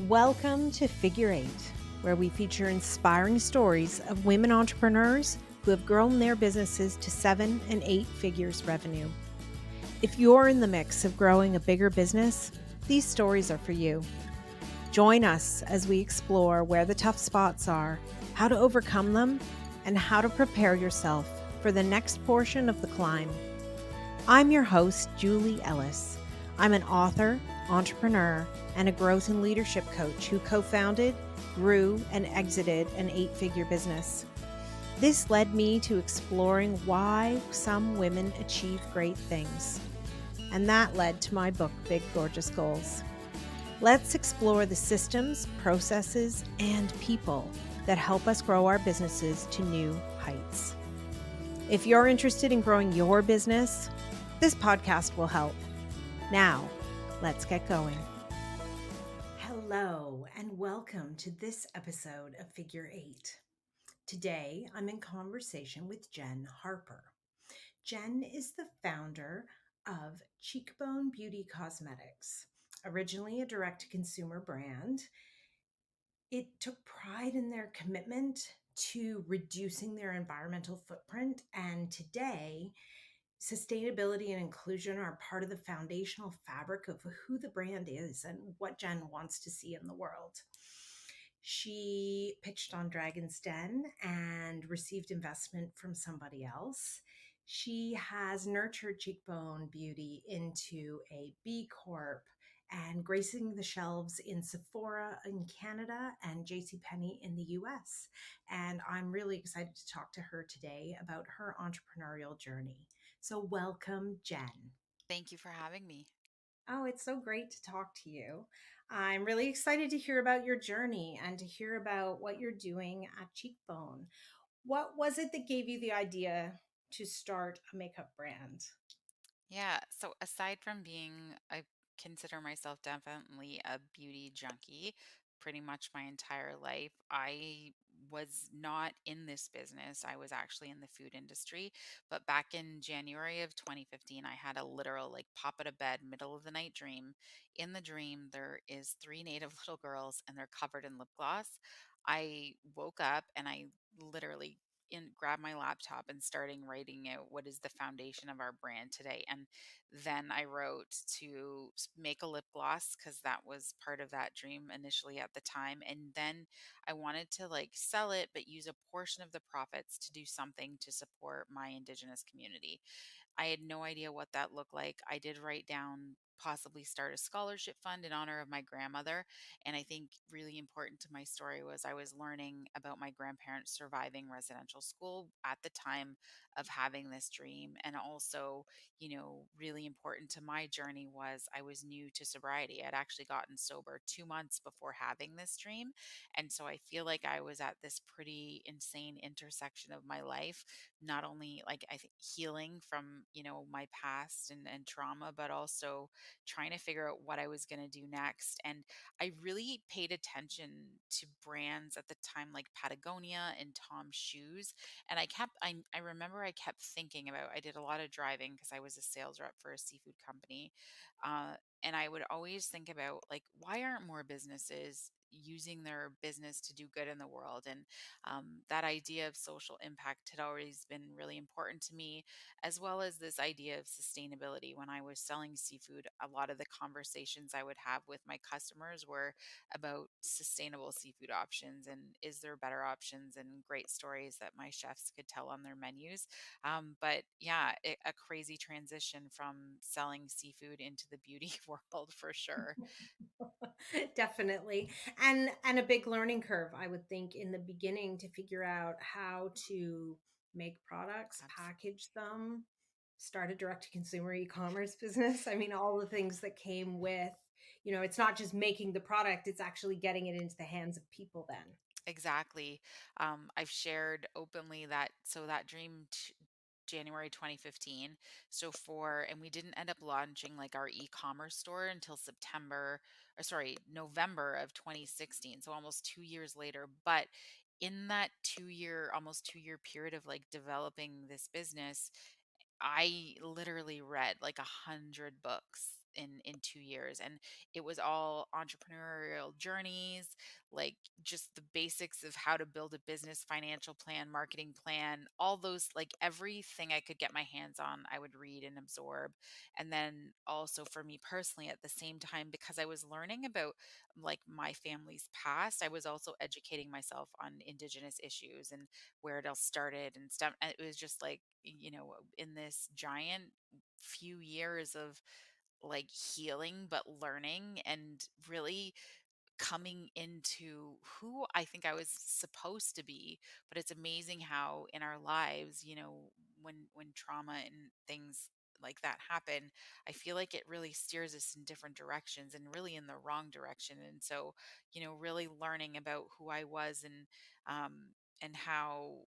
Welcome to Figure Eight, where we feature inspiring stories of women entrepreneurs who have grown their businesses to 7 and 8 figures revenue. If you're in the mix of growing a bigger business, these stories are for you. Join us as we explore where the tough spots are, how to overcome them, and how to prepare yourself for the next portion of the climb. I'm your host, Julie Ellis. I'm an author, entrepreneur, and a growth and leadership coach who co-founded, grew, and exited an 8-figure business. This led me to exploring why some women achieve great things. And that led to my book, Big Gorgeous Goals. Let's explore the systems, processes, and people that help us grow our businesses to new heights. If you're interested in growing your business, this podcast will help. Now, let's get going. Hello, and welcome to this episode of Figure Eight. Today, I'm in conversation with Jenn Harper. Jenn is the founder of Cheekbone Beauty Cosmetics, originally a direct-to-consumer brand. It took pride in their commitment to reducing their environmental footprint, and today, sustainability and inclusion are part of the foundational fabric of who the brand is and what Jenn wants to see in the world. She pitched on Dragon's Den and received investment from somebody else. She has nurtured Cheekbone Beauty into a B Corp and gracing the shelves in Sephora in Canada and JC Penney in the US. And I'm really excited to talk to her today about her entrepreneurial journey. So, welcome, Jenn. Thank you for having me. Oh, it's so great to talk to you. I'm really excited to hear about your journey and to hear about what you're doing at Cheekbone. What was it that gave you the idea to start a makeup brand? Yeah, so aside from being, I consider myself definitely a beauty junkie pretty much my entire life. I was not in this business. I was actually in the food industry. But back in January of 2015, I had a literal like pop out of bed, middle of the night dream. In the dream, there is three native little girls and they're covered in lip gloss. I woke up and I literally grab my laptop and starting writing out what is the foundation of our brand today. And then I wrote to make a lip gloss because that was part of that dream initially at the time. And then I wanted to like sell it, but use a portion of the profits to do something to support my Indigenous community. I had no idea what that looked like. I did write down possibly start a scholarship fund in honor of my grandmother. And I think really important to my story was I was learning about my grandparents surviving residential school at the time of having this dream. And also, really important to my journey was I was new to sobriety. I'd actually gotten sober 2 months before having this dream. And so I feel like I was at this pretty insane intersection of my life, not only like I think healing from, my past and trauma, but also trying to figure out what I was going to do next. And I really paid attention to brands at the time like Patagonia and Tom's Shoes. And I remember I kept thinking about, I did a lot of driving because I was a sales rep for a seafood company. Uh, and I would always think about like, why aren't more businesses using their business to do good in the world? And that idea of social impact had always been really important to me, as well as this idea of sustainability. When I was selling seafood, a lot of the conversations I would have with my customers were about sustainable seafood options and is there better options and great stories that my chefs could tell on their menus. But yeah, a crazy transition from selling seafood into the beauty world for sure. Definitely. And a big learning curve, I would think, in the beginning to figure out how to make products, package them, start a direct to consumer e-commerce business. I mean, all the things that came with, it's not just making the product, it's actually getting it into the hands of people then. Exactly. I've shared openly that so that dream January 2015. And we didn't end up launching like our e-commerce store until November of 2016. So almost 2 years later. But in that almost 2 year period of like developing this business, I literally read like 100 books in 2 years, and it was all entrepreneurial journeys, like just the basics of how to build a business, financial plan, marketing plan, all those, like everything I could get my hands on, I would read and absorb. And then also for me personally, at the same time, because I was learning about like my family's past, I was also educating myself on Indigenous issues and where it all started and stuff. And it was just like, in this giant few years of like healing, but learning and really coming into who I think I was supposed to be. But it's amazing how in our lives, when trauma and things like that happen, I feel like it really steers us in different directions and really in the wrong direction. And so, really learning about who I was and how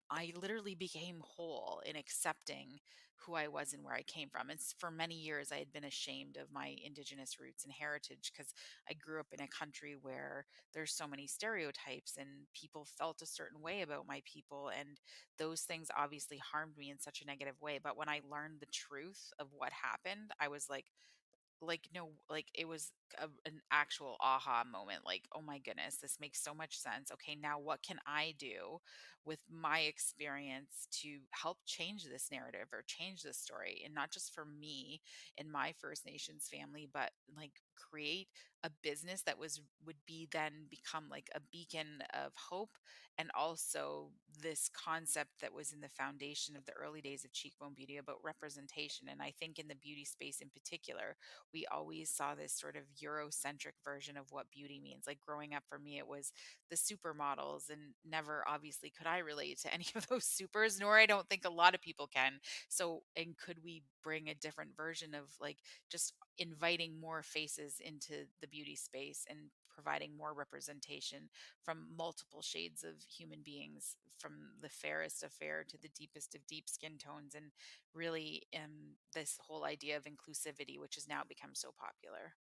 I literally became whole in accepting who I was and where I came from. And for many years, I had been ashamed of my Indigenous roots and heritage because I grew up in a country where there's so many stereotypes and people felt a certain way about my people. And those things obviously harmed me in such a negative way. But when I learned the truth of what happened, I was like no, like it was an actual aha moment, like, oh my goodness, this makes so much sense. Okay, now what can I do with my experience to help change this narrative or change this story, and not just for me and my First Nations family, but like create a business that would be then become like a beacon of hope, and also this concept that was in the foundation of the early days of Cheekbone Beauty about representation. And I think in the beauty space in particular, we always saw this sort of Eurocentric version of what beauty means. Like growing up for me, it was the supermodels, and never obviously could I relate to any of those supers, nor I don't think a lot of people can. So, and could we bring a different version of like just inviting more faces into the beauty space and providing more representation from multiple shades of human beings, from the fairest of fair to the deepest of deep skin tones, and really this whole idea of inclusivity, which has now become so popular.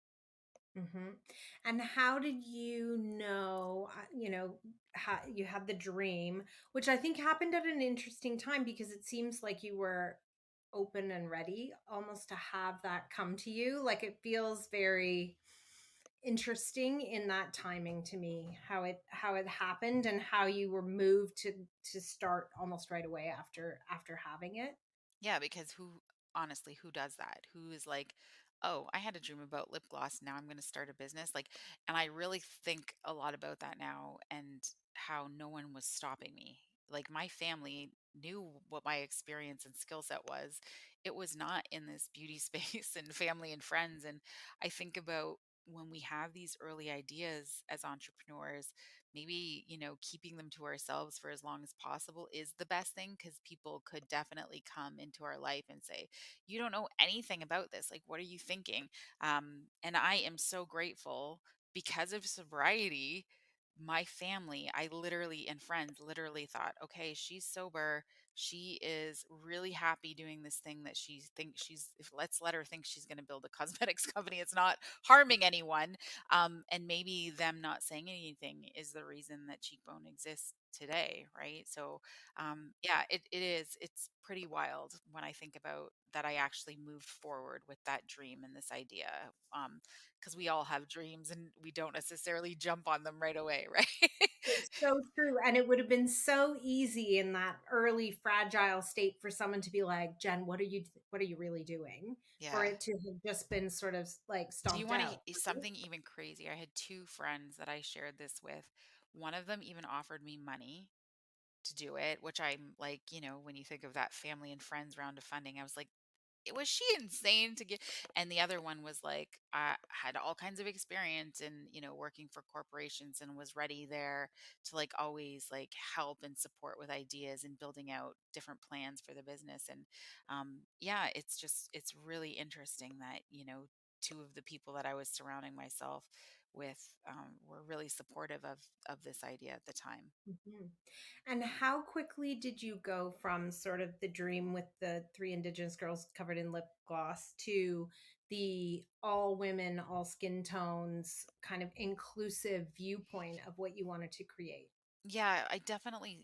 Hmm. And how did you know, how you had the dream, which I think happened at an interesting time because it seems like you were open and ready almost to have that come to you. Like it feels very interesting in that timing to me, how it happened and how you were moved to start almost right away after having it. Yeah, because honestly, who does that? Who is like, oh, I had a dream about lip gloss. Now I'm going to start a business. Like, and I really think a lot about that now and how no one was stopping me. Like, my family knew what my experience and skill set was. It was not in this beauty space and family and friends. And I think about when we have these early ideas as entrepreneurs, maybe keeping them to ourselves for as long as possible is the best thing, because people could definitely come into our life and say, you don't know anything about this, like what are you thinking? And I am so grateful, because of sobriety, my family, I literally, and friends literally thought, okay, she's sober, she is really happy doing this thing that she thinks she's if let's let her think she's going to build a cosmetics company, it's not harming anyone. And maybe them not saying anything is the reason that Cheekbone exists today, right? So, yeah, it's pretty wild when I think about that I actually moved forward with that dream and this idea. Because we all have dreams and we don't necessarily jump on them right away, right? It's so true. And it would have been so easy in that early fragile state for someone to be like, Jen, what are you really doing? For Yeah. it to have just been sort of like Do you stomped want to out. something even crazy? I had two friends that I shared this with. One of them even offered me money to do it, which I'm like, when you think of that family and friends round of funding, I was like, was she insane to get? And the other one was like, I had all kinds of experience in working for corporations and was ready there to like always like help and support with ideas and building out different plans for the business. And yeah, it's really interesting that two of the people that I was surrounding myself with were really supportive of this idea at the time. Mhm. And how quickly did you go from sort of the dream with the three Indigenous girls covered in lip gloss to the all women, all skin tones kind of inclusive viewpoint of what you wanted to create? Yeah, I definitely,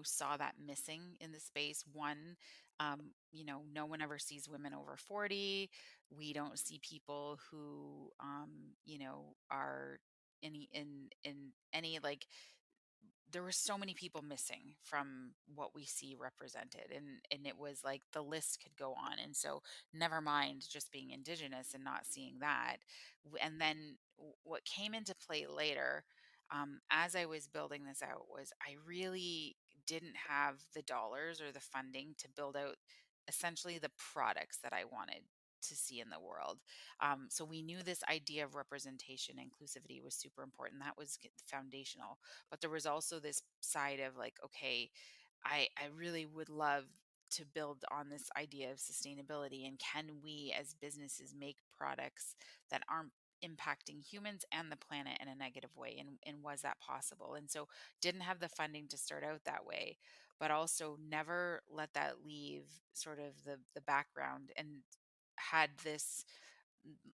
saw that missing in the space. One, No one ever sees women over 40. We don't see people who, are in any like there were so many people missing from what we see represented, and it was like the list could go on. And so never mind just being indigenous and not seeing that. And then what came into play later, as I was building this out, was I really didn't have the dollars or the funding to build out essentially the products that I wanted to see in the world. So we knew this idea of representation, inclusivity was super important. That was foundational. But there was also this side of like, okay, I really would love to build on this idea of sustainability. And can we as businesses make products that aren't impacting humans and the planet in a negative way? And was that possible? And so didn't have the funding to start out that way, but also never let that leave sort of the background, and had this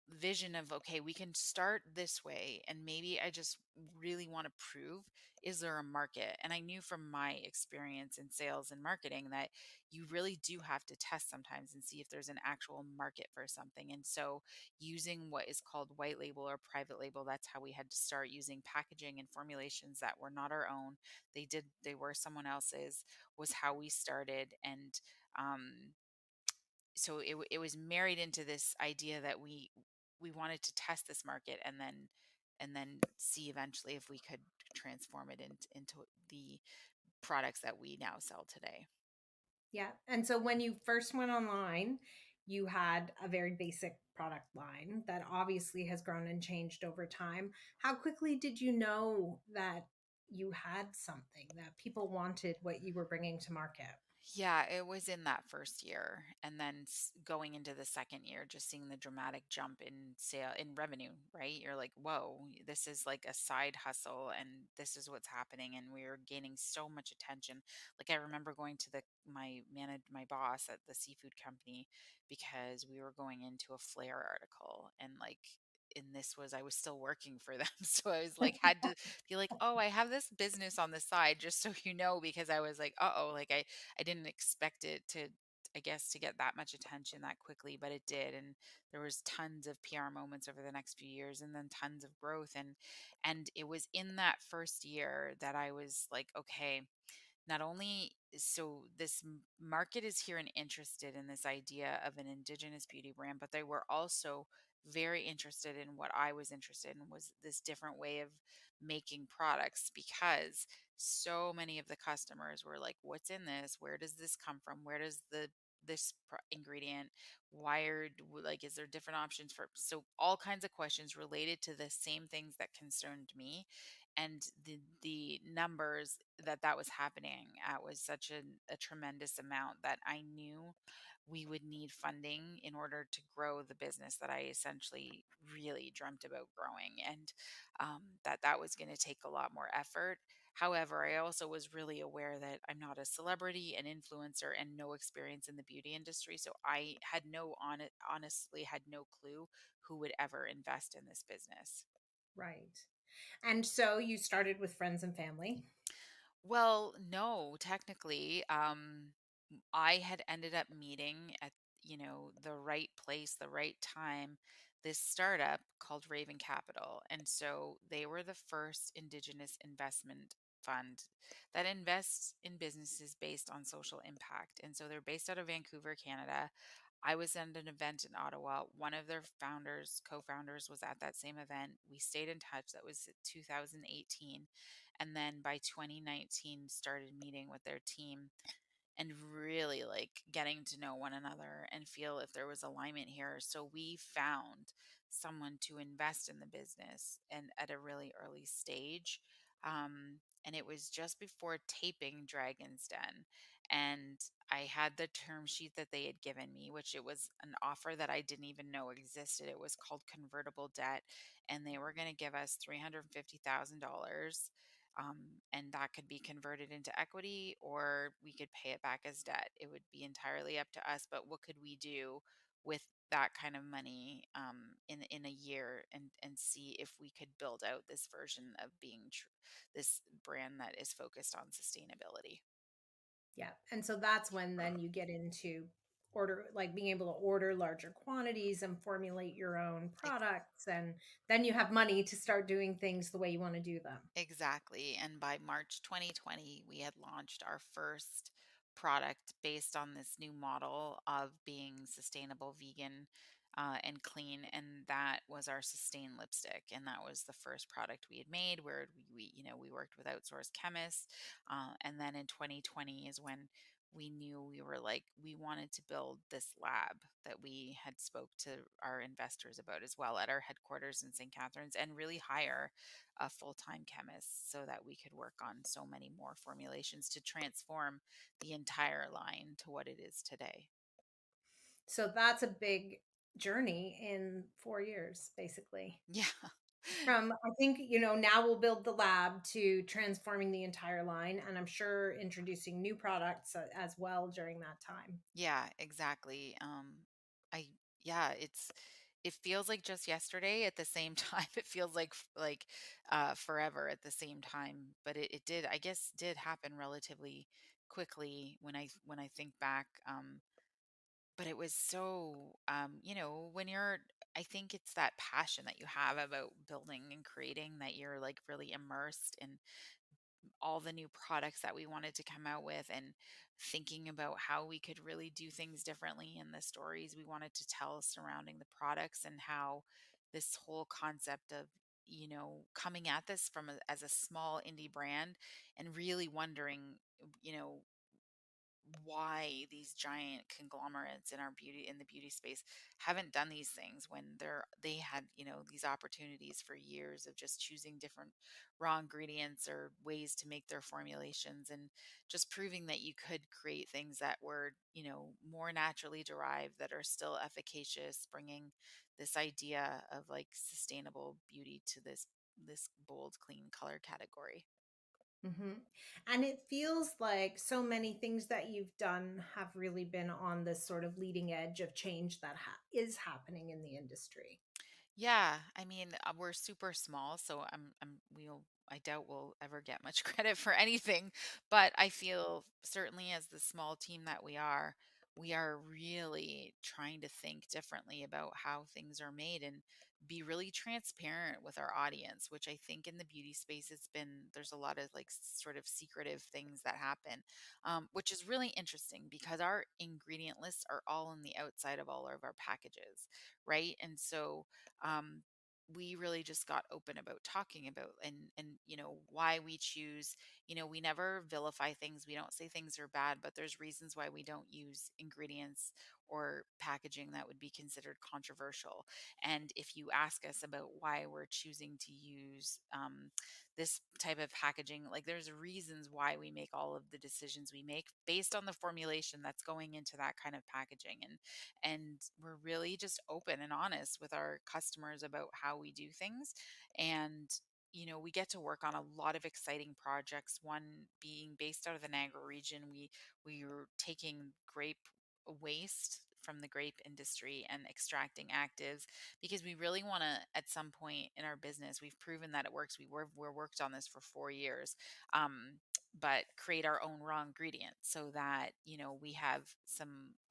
vision of, okay, we can start this way, and maybe I just really want to prove, is there a market? And I knew from my experience in sales and marketing that you really do have to test sometimes and see if there's an actual market for something. And so using what is called white label or private label, that's how we had to start using packaging and formulations that were not our own. They were someone else's, was how we started. And um so it was married into this idea that we wanted to test this market, and then see eventually if we could transform it into the products that we now sell today. Yeah. And so when you first went online, you had a very basic product line that obviously has grown and changed over time. How quickly did you know that you had something that people wanted what you were bringing to market? Yeah, it was in that first year, and then going into the second year, just seeing the dramatic jump in sale in revenue, right? You're like, whoa, this is like a side hustle, and this is what's happening. And we were gaining so much attention. Like I remember going to my boss at the seafood company because we were going into a Flair article, and like. And this was, I was still working for them. So I was like, had to be like, oh, I have this business on the side, just so you know, because I was like, oh, like I didn't expect it to, I guess, to get that much attention that quickly, but it did. And there was tons of PR moments over the next few years, and then tons of growth. And it was in that first year that I was like, okay, not only so this market is here and interested in this idea of an indigenous beauty brand, but they were also very interested in what I was interested in, was this different way of making products, because so many of the customers were like, what's in this, where does this come from, where does this ingredient wired, like, is there different options for, so all kinds of questions related to the same things that concerned me. And the numbers that was happening at was such a tremendous amount that I knew we would need funding in order to grow the business that I essentially really dreamt about growing. And that was going to take a lot more effort. However, I also was really aware that I'm not a celebrity, an influencer, and no experience in the beauty industry. So I had honestly had no clue who would ever invest in this business. Right. And so you started with friends and family. Well, no, technically, I had ended up meeting at, the right place, the right time, this startup called Raven Capital. And so they were the first Indigenous investment fund that invests in businesses based on social impact. And so they're based out of Vancouver, Canada. I was at an event in Ottawa. One of their co-founders was at that same event. We stayed in touch. That was 2018. And then by 2019 started meeting with their team and really like getting to know one another and feel if there was alignment here. So we found someone to invest in the business and at a really early stage. And it was just before taping Dragon's Den. And I had the term sheet that they had given me, which it was an offer that I didn't even know existed. It was called convertible debt, and they were going to give us $350,000, and that could be converted into equity or we could pay it back as debt. It would be entirely up to us. But what could we do with that kind of money, in a year, and see if we could build out this version of being this brand that is focused on sustainability. Yeah. And so that's when then you get into order, like being able to order larger quantities and formulate your own products. And then you have money to start doing things the way you want to do them. Exactly. And by March 2020, we had launched our first product based on this new model of being sustainable, vegan, and clean. And that was our Sustain lipstick. And that was the first product we had made where we worked with outsourced chemists. And then in 2020 is when we knew we were like, we wanted to build this lab that we had spoke to our investors about as well at our headquarters in St. Catharines and really hire a full-time chemist so that we could work on so many more formulations to transform the entire line to what it is today. So that's a big journey in 4 years, basically. Yeah. From, I think, now we'll build the lab to transforming the entire line. And I'm sure introducing new products as well during that time. Yeah, exactly. I yeah, it feels like just yesterday at the same time. It feels like forever at the same time. But it did, I guess, did happen relatively quickly when I think back. But it was so when you're I think it's that passion that you have about building and creating that you're like really immersed in all the new products that we wanted to come out with and thinking about how we could really do things differently and the stories we wanted to tell surrounding the products and how this whole concept of coming at this as a small indie brand and really wondering you know why these giant conglomerates in the beauty space haven't done these things when they had these opportunities for years of just choosing different raw ingredients or ways to make their formulations and just proving that you could create things that were more naturally derived that are still efficacious, bringing this idea of like sustainable beauty to this bold clean color category. And it feels like so many things that you've done have really been on this sort of leading edge of change that is happening in the industry. Yeah, I mean, we're super small, so I doubt we'll ever get much credit for anything, but I feel certainly as the small team that we are really trying to think differently about how things are made and be really transparent with our audience, which I think in the beauty space there's a lot of like sort of secretive things that happen, which is really interesting because our ingredient lists are all on the outside of all of our packages, right? And so um, we really just got open about talking about and why we choose. We never vilify things, we don't say things are bad, but there's reasons why we don't use ingredients or packaging that would be considered controversial. And if you ask us about why we're choosing to use this type of packaging, like there's reasons why we make all of the decisions we make based on the formulation that's going into that kind of packaging. And we're really just open and honest with our customers about how we do things. And we get to work on a lot of exciting projects, one being based out of the Niagara region. We were taking grape waste from the grape industry and extracting actives because we really want to, at some point in our business, we've proven that it works. We're worked on this for 4 years, but create our own raw ingredients so that we have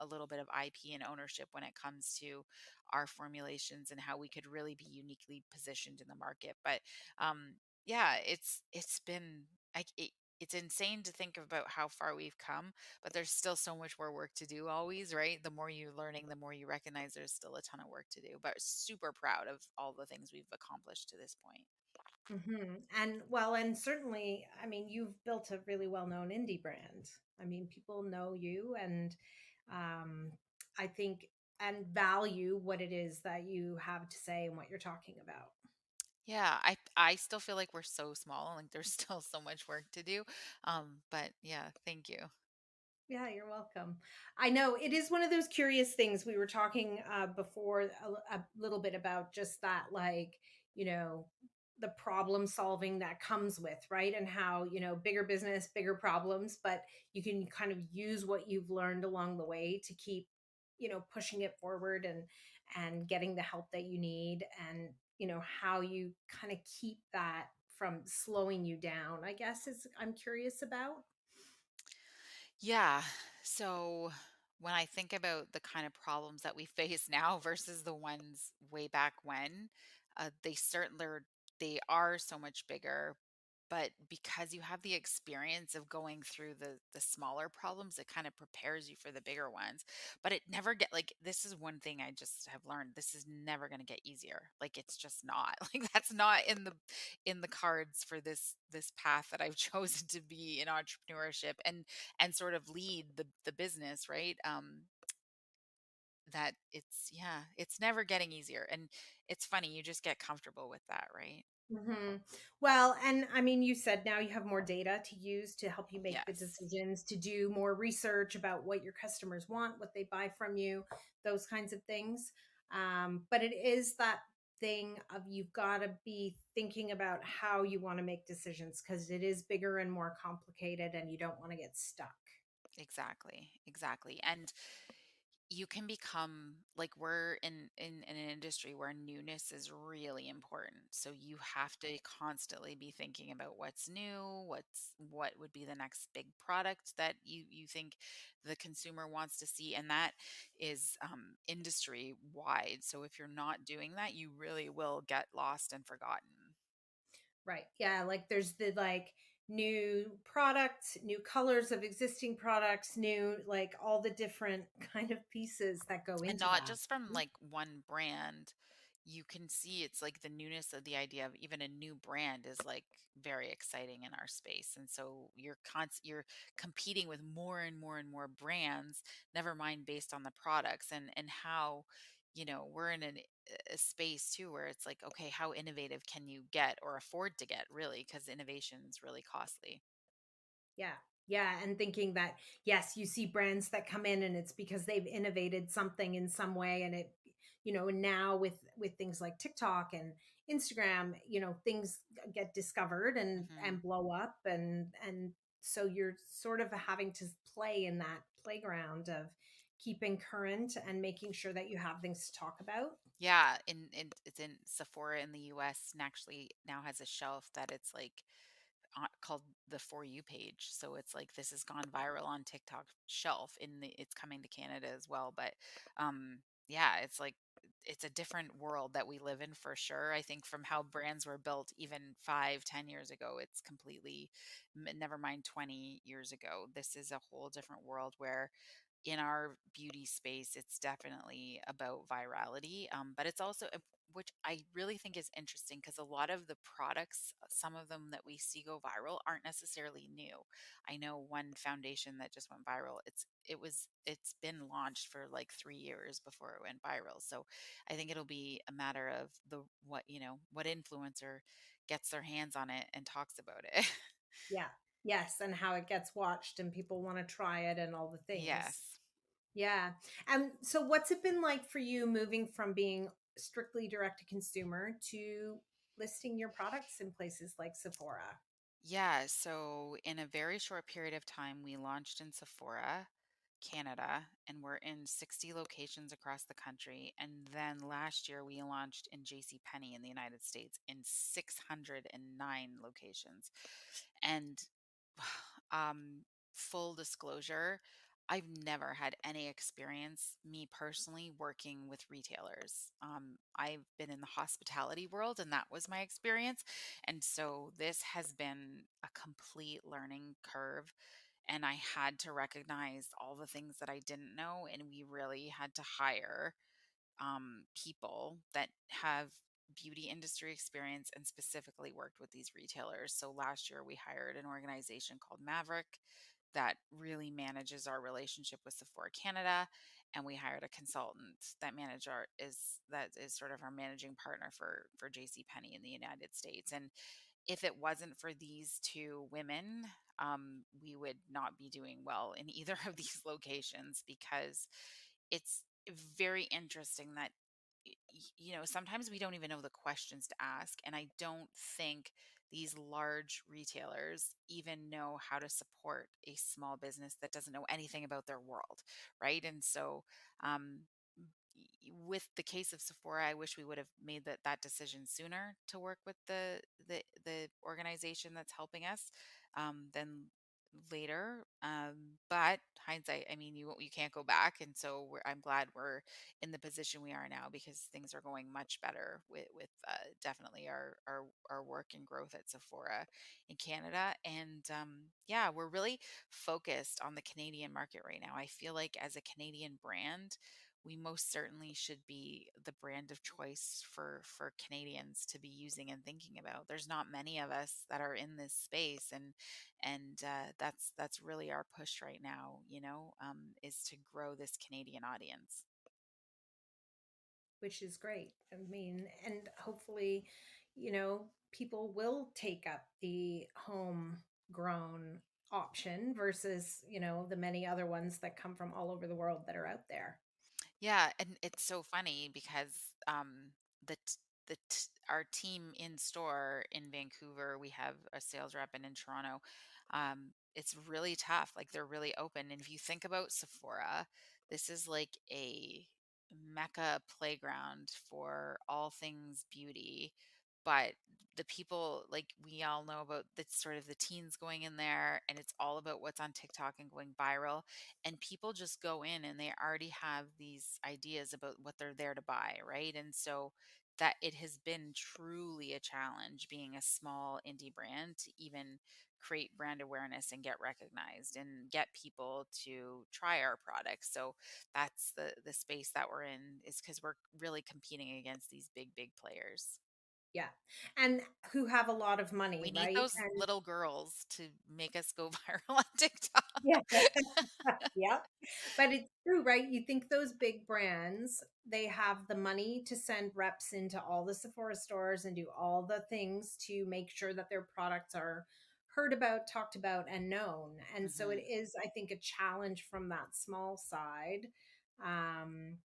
a little bit of IP and ownership when it comes to our formulations and how we could really be uniquely positioned in the market. But yeah, it's been like it's insane to think about how far we've come, but there's still so much more work to do always, right? The more you're learning, the more you recognize there's still a ton of work to do, but super proud of all the things we've accomplished to this point. And well, and certainly, I mean, you've built a really well-known indie brand. I mean, people know you, and um, I think, and value what it is that you have to say and what you're talking about. Yeah, I still feel like we're so small, like there's still so much work to do. But yeah, thank you. Yeah, you're welcome. I know it is one of those curious things. We were talking before a little bit about just that, like, you know, the problem solving that comes with, right? And how, bigger business, bigger problems, but you can kind of use what you've learned along the way to keep, pushing it forward and getting the help that you need, and, how you kind of keep that from slowing you down, I guess, is I'm curious about. Yeah. So when I think about the kind of problems that we face now versus the ones way back when, they are so much bigger. But because you have the experience of going through the smaller problems, it kind of prepares you for the bigger ones. But it never get like this is one thing I just have learned. This is never going to get easier. Like it's just not. Like that's not in the cards for this path that I've chosen to be in entrepreneurship and sort of lead the business, right? That it's yeah, it's never getting easier. And it's funny, you just get comfortable with that, right? Hmm. Well, and I mean, you said now you have more data to use to help you make the Yes, decisions, to do more research about what your customers want, what they buy from you, those kinds of things. But it is that thing of you've got to be thinking about how you want to make decisions because it is bigger and more complicated and you don't want to get stuck. exactly. Exactly. And you can become like we're in an industry where newness is really important, so you have to constantly be thinking about what's new, what would be the next big product that you think the consumer wants to see, and that is industry wide. So if you're not doing that, you really will get lost and forgotten. Right. Yeah. Like there's the like new products, new colors of existing products, new like all the different kind of pieces that go And into not that. just from like one brand. You can see it's like the newness of the idea of even a new brand is like very exciting in our space. And so you're competing with more and more and more brands, never mind based on the products and how, we're in a space too where it's like, okay, how innovative can you get or afford to get really? Because innovation is really costly. Yeah. Yeah. And thinking that, yes, you see brands that come in and it's because they've innovated something in some way. And it, and now with things like TikTok and Instagram, things get discovered and Hmm. blow up. And so you're sort of having to play in that playground of keeping current and making sure that you have things to talk about. Yeah, it's in Sephora in the US and actually now has a shelf that it's like called the For You page. So it's like this has gone viral on TikTok shelf it's coming to Canada as well. But yeah, it's like it's a different world that we live in for sure. I think from how brands were built even 5, 10 years ago, it's completely never mind 20 years ago. This is a whole different world where in our beauty space, it's definitely about virality. But it's also, which I really think is interesting because a lot of the products, some of them that we see go viral, aren't necessarily new. I know one foundation that just went viral. It's been launched for like 3 years before it went viral. So I think it'll be a matter of what influencer gets their hands on it and talks about it. Yeah. Yes. And how it gets watched and people want to try it and all the things. Yes. Yeah. And so what's it been like for you moving from being strictly direct to consumer to listing your products in places like Sephora? Yeah, so in a very short period of time, we launched in Sephora, Canada, and we're in 60 locations across the country. And then last year, we launched in JC Penney in the United States in 609 locations. And full disclosure, I've never had any experience, me personally, working with retailers. I've been in the hospitality world, and that was my experience. And so this has been a complete learning curve. And I had to recognize all the things that I didn't know. And we really had to hire people that have beauty industry experience and specifically worked with these retailers. So last year we hired an organization called Maverick that really manages our relationship with Sephora Canada, and we hired a consultant that is sort of our managing partner for JC Penney in the United States. And if it wasn't for these two women, we would not be doing well in either of these locations because it's very interesting that sometimes we don't even know the questions to ask, and I don't think these large retailers even know how to support a small business that doesn't know anything about their world, right? And so um with the case of Sephora, I wish we would have made that decision sooner to work with the organization that's helping us than later. But hindsight, I mean, you can't go back, and so I'm glad we're in the position we are now because things are going much better with definitely our work and growth at Sephora in Canada. And yeah, we're really focused on the Canadian market right now. I feel like as a Canadian brand, we most certainly should be the brand of choice for Canadians to be using and thinking about. There's not many of us that are in this space, and that's really our push right now. Is to grow this Canadian audience. which is great. I mean, and hopefully, people will take up the homegrown option versus, the many other ones that come from all over the world that are out there. Yeah, and it's so funny because the t- our team in store in Vancouver, we have a sales rep, and in Toronto, it's really tough. Like they're really open, and if you think about Sephora, this is like a mecca playground for all things beauty. But the people, like we all know about the sort of the teens going in there, and it's all about what's on TikTok and going viral, and people just go in and they already have these ideas about what they're there to buy, right? And so that it has been truly a challenge being a small indie brand to even create brand awareness and get recognized and get people to try our products. So that's the space that we're in, is because we're really competing against these big players. Yeah. And who have a lot of money, We need right? those And little girls to make us go viral on TikTok. yeah. Yep. But it's true, right? You think those big brands, they have the money to send reps into all the Sephora stores and do all the things to make sure that their products are heard about, talked about, and known. And so it Hmm. is, I think, a challenge from that small side, um,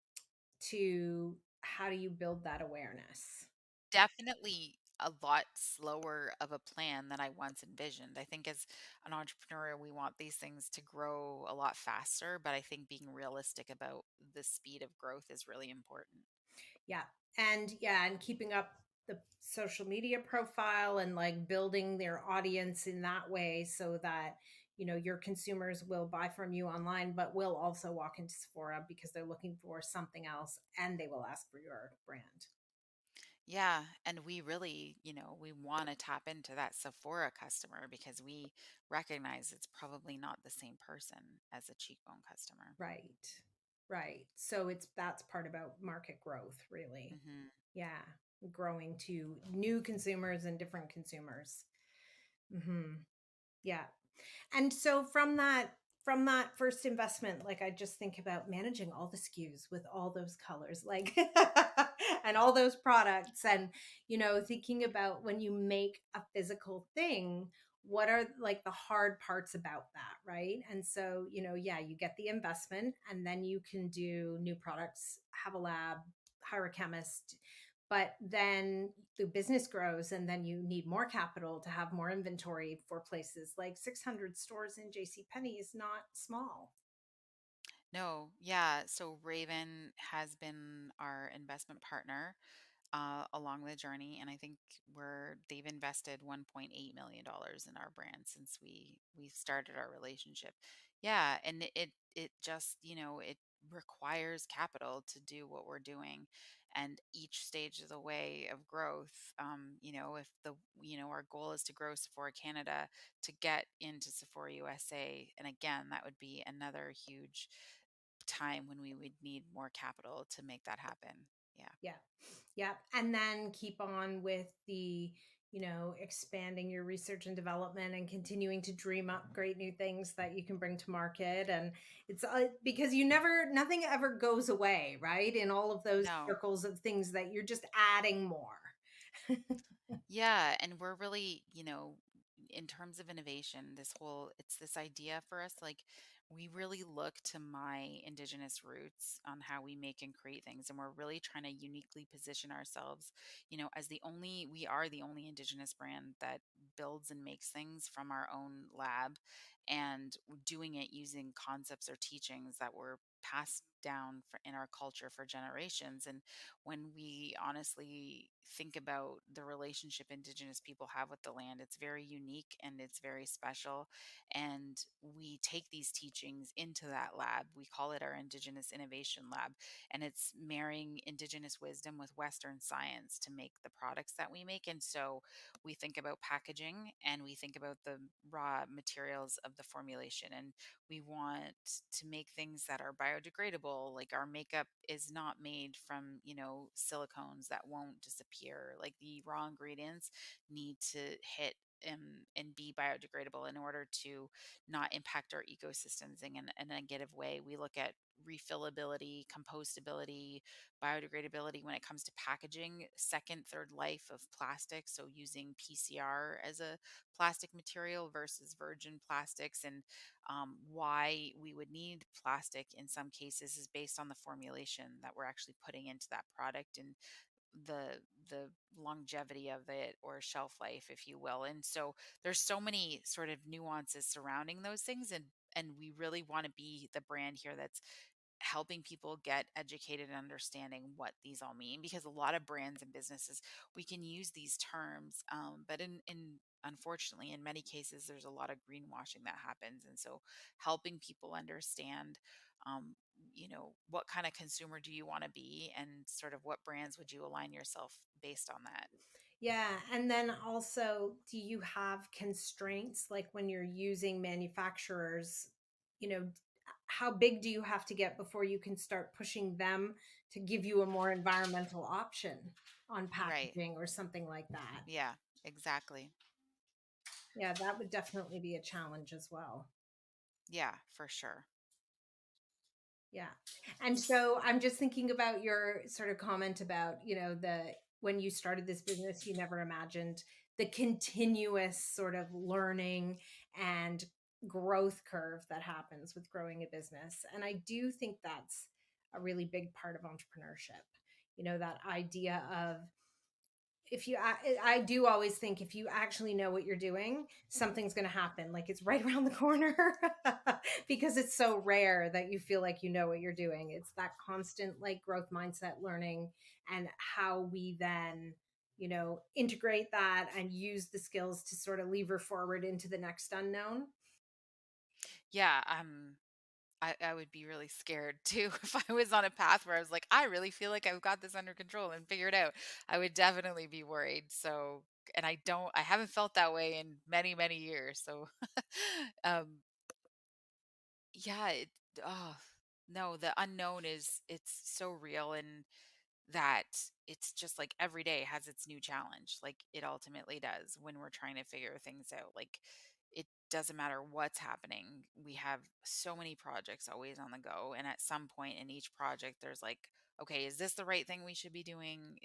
to how do you build that awareness? Definitely a lot slower of a plan than I once envisioned. I think as an entrepreneur, we want these things to grow a lot faster, but I think being realistic about the speed of growth is really important. Yeah. And yeah, and keeping up the social media profile and like building their audience in that way so that, your consumers will buy from you online, but will also walk into Sephora because they're looking for something else and they will ask for your brand. Yeah, and we really, we want to tap into that Sephora customer because we recognize it's probably not the same person as a cheekbone customer. Right. Right. So that's part about market growth, really. Hmm. Yeah. Growing to new consumers and different consumers. Hmm. Yeah. And so from that first investment, like I just think about managing all the SKUs with all those colors, like and all those products, and thinking about when you make a physical thing, what are like the hard parts about that, right? And so, yeah, you get the investment and then you can do new products, have a lab, hire a chemist, but then the business grows and then you need more capital to have more inventory for places like 600 stores in JC Penney is not small. No, yeah. So Raven has been our investment partner along the journey, and I think they've invested $1.8 million in our brand since we started our relationship. Yeah, and it just it requires capital to do what we're doing, and each stage of the way of growth. If our goal is to grow Sephora Canada to get into Sephora USA, and again, that would be another huge time when we would need more capital to make that happen. Yeah. Yeah. Yeah. And then keep on with the, expanding your research and development and continuing to dream up great new things that you can bring to market. And it's because nothing ever goes away, right? In all of those No. circles of things that you're just adding more. Yeah, and we're really, in terms of innovation, it's this idea for us, like we really look to my indigenous roots on how we make and create things, and we're really trying to uniquely position ourselves, as we are the only indigenous brand that builds and makes things from our own lab, and doing it using concepts or teachings that were passed down in our culture for generations. And when we honestly think about the relationship Indigenous people have with the land, it's very unique and it's very special. And we take these teachings into that lab. We call it our Indigenous Innovation Lab, and it's marrying Indigenous wisdom with Western science to make the products that we make. And so we think about packaging and we think about the raw materials of the formulation. And we want to make things that are biodegradable. Like our makeup is not made from, silicones that won't disappear. Like the raw ingredients need to hit and be biodegradable in order to not impact our ecosystems in a negative way. We look at refillability, compostability, biodegradability when it comes to packaging, second, third life of plastic. So using PCR as a plastic material versus virgin plastics, and why we would need plastic in some cases is based on the formulation that we're actually putting into that product, and the longevity of it, or shelf life, if you will. And so there's so many sort of nuances surrounding those things, and we really want to be the brand here that's helping people get educated and understanding what these all mean, because a lot of brands and businesses, we can use these terms, but in unfortunately in many cases there's a lot of greenwashing that happens. And so helping people understand, um, what kind of consumer do you want to be, and sort of what brands would you align yourself based on that. Yeah. And then also, do you have constraints like when you're using manufacturers, you know, how big do you have to get before you can start pushing them to give you a more environmental option on Right. packaging or something like that? Yeah, exactly. Yeah, that would definitely be a challenge as well. Yeah, for sure. Yeah. And so I'm just thinking about your sort of comment about, the when you started this business, you never imagined the continuous sort of learning and growth curve that happens with growing a business. And I do think that's a really big part of entrepreneurship. That idea of, if you I do always think if you actually know what you're doing, something's going to happen, like it's right around the corner. Because it's so rare that you feel like you know what you're doing. It's that constant like growth mindset learning, and how we then integrate that and use the skills to sort of lever forward into the next unknown. Yeah, I would be really scared too if I was on a path where I was like, I really feel like I've got this under control and figured out. I would definitely be worried. So, and I haven't felt that way in many, many years. So, um, yeah, oh, no, the unknown it's so real. And that it's just like every day has its new challenge. Like it ultimately does when we're trying to figure things out. Like it doesn't matter what's happening. We have so many projects always on the go. And at some point in each project, there's like, okay, is this the right thing we should be doing?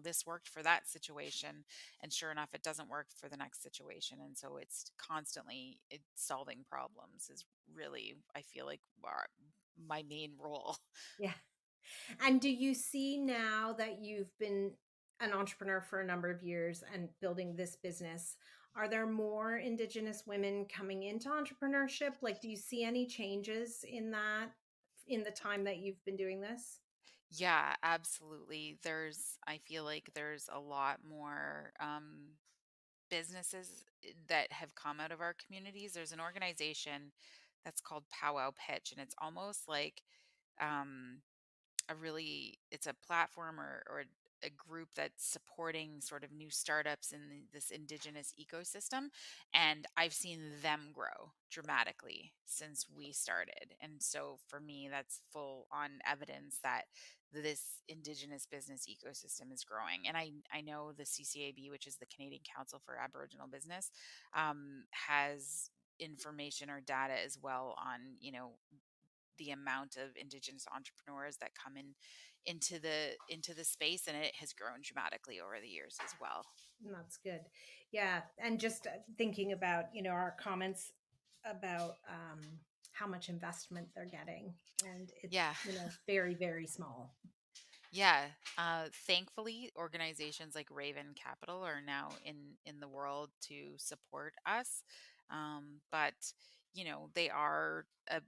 This worked for that situation. And sure enough, it doesn't work for the next situation. And so it's constantly solving problems is really, I feel like, my main role. Yeah. And do you see, now that you've been an entrepreneur for a number of years and building this business, are there more Indigenous women coming into entrepreneurship? Like, do you see any changes in that in the time that you've been doing this? Yeah, absolutely. I feel like there's a lot more businesses that have come out of our communities. There's an organization that's called Powwow Pitch, and it's almost like um, it's a platform, or a group that's supporting sort of new startups in this indigenous ecosystem. And I've seen them grow dramatically since we started. And so for me, that's full on evidence that this indigenous business ecosystem is growing. And I know the CCAB, which is the Canadian Council for Aboriginal Business, has information or data as well on, the amount of indigenous entrepreneurs that come into the space, and it has grown dramatically over the years as well. That's good. Yeah. And just thinking about, our comments about how much investment they're getting. And it's, Yeah. very, very small. Yeah. Thankfully, organizations like Raven Capital are now in the world to support us. But they are a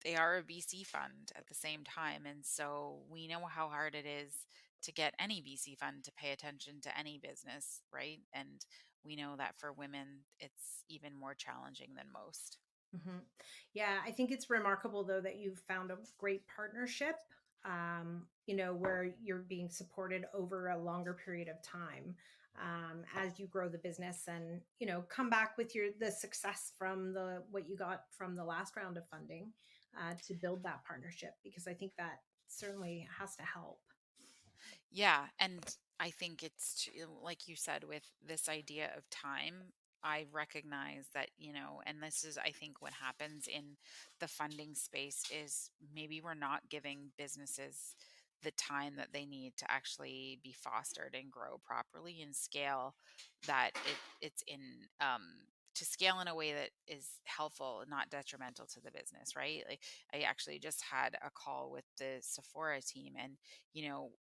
they are a VC fund at the same time. And so we know how hard it is to get any VC fund to pay attention to any business, right? And we know that for women, it's even more challenging than most. Hmm. Yeah, I think it's remarkable though that you've found a great partnership, where you're being supported over a longer period of time, as you grow the business and, come back with the success from what you got from the last round of funding, to build that partnership, because I think that certainly has to help. Yeah, and I think like you said, with this idea of time, I recognize that, and this is, I think, what happens in the funding space is maybe we're not giving businesses the time that they need to actually be fostered and grow properly and scale, that it's in to scale in a way that is helpful and not detrimental to the business, right? Like, I actually just had a call with the Sephora team, and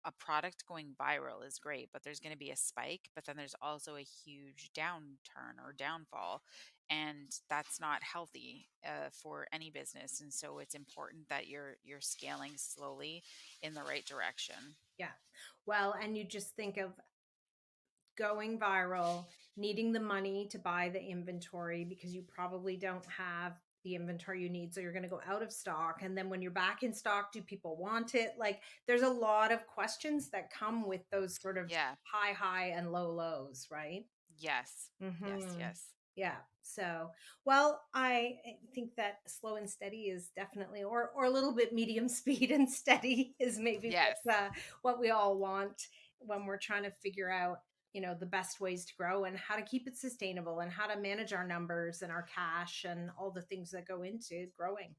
a product going viral is great, but there's going to be a spike, but then there's also a huge downturn or downfall. And that's not healthy for any business. And so it's important that you're scaling slowly in the right direction. Yeah. Well, and you just think of going viral, needing the money to buy the inventory because you probably don't have the inventory you need. So you're going to go out of stock. And then when you're back in stock, do people want it? Like, there's a lot of questions that come with those sort of Yeah. high and lows, right? Yes. Yes. Hmm. Yes. Yeah. So, well, I think that slow and steady is definitely, or a little bit medium speed and steady is maybe Yes. what we all want when we're trying to figure out, the best ways to grow and how to keep it sustainable and how to manage our numbers and our cash and all the things that go into growing.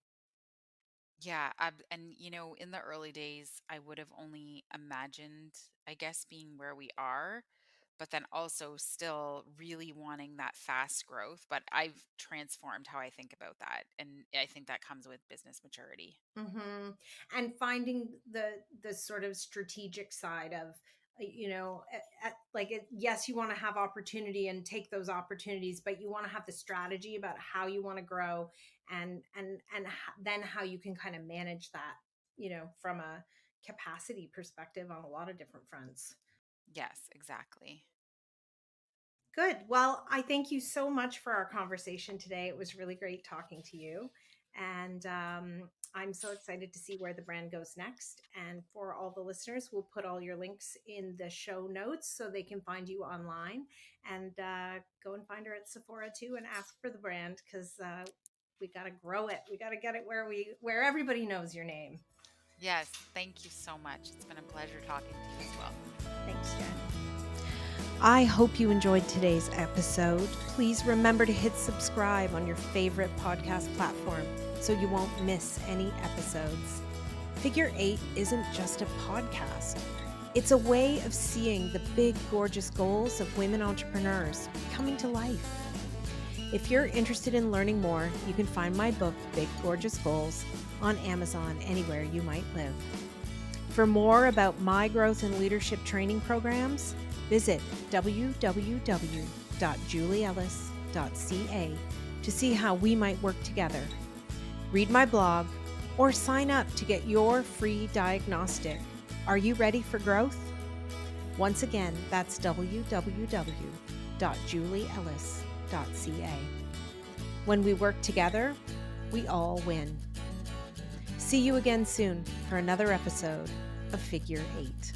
Yeah, and in the early days, I would have only imagined, I guess, being where we are, but then also still really wanting that fast growth. But I've transformed how I think about that, and I think that comes with business maturity. Hmm. And finding the sort of strategic side of, yes, you want to have opportunity and take those opportunities, but you want to have the strategy about how you want to grow, then how you can kind of manage that, from a capacity perspective on a lot of different fronts. Yes, exactly. Good. Well, I thank you so much for our conversation today. It was really great talking to you. And I'm so excited to see where the brand goes next. And for all the listeners, we'll put all your links in the show notes so they can find you online, and go and find her at Sephora too and ask for the brand, because we got to grow it. We got to get it where everybody knows your name. Yes, thank you so much. It's been a pleasure talking to you as well. Thanks, Jenn. I hope you enjoyed today's episode. Please remember to hit subscribe on your favorite podcast platform so you won't miss any episodes. Figure 8 isn't just a podcast. It's a way of seeing the big, gorgeous goals of women entrepreneurs coming to life. If you're interested in learning more, you can find my book, Big Gorgeous Goals, on Amazon anywhere you might live. For more about my growth and leadership training programs, visit www.julieellis.ca to see how we might work together. Read my blog or sign up to get your free diagnostic. Are you ready for growth? Once again, that's www.julieellis.ca. When we work together, we all win. See you again soon for another episode of Figure 8.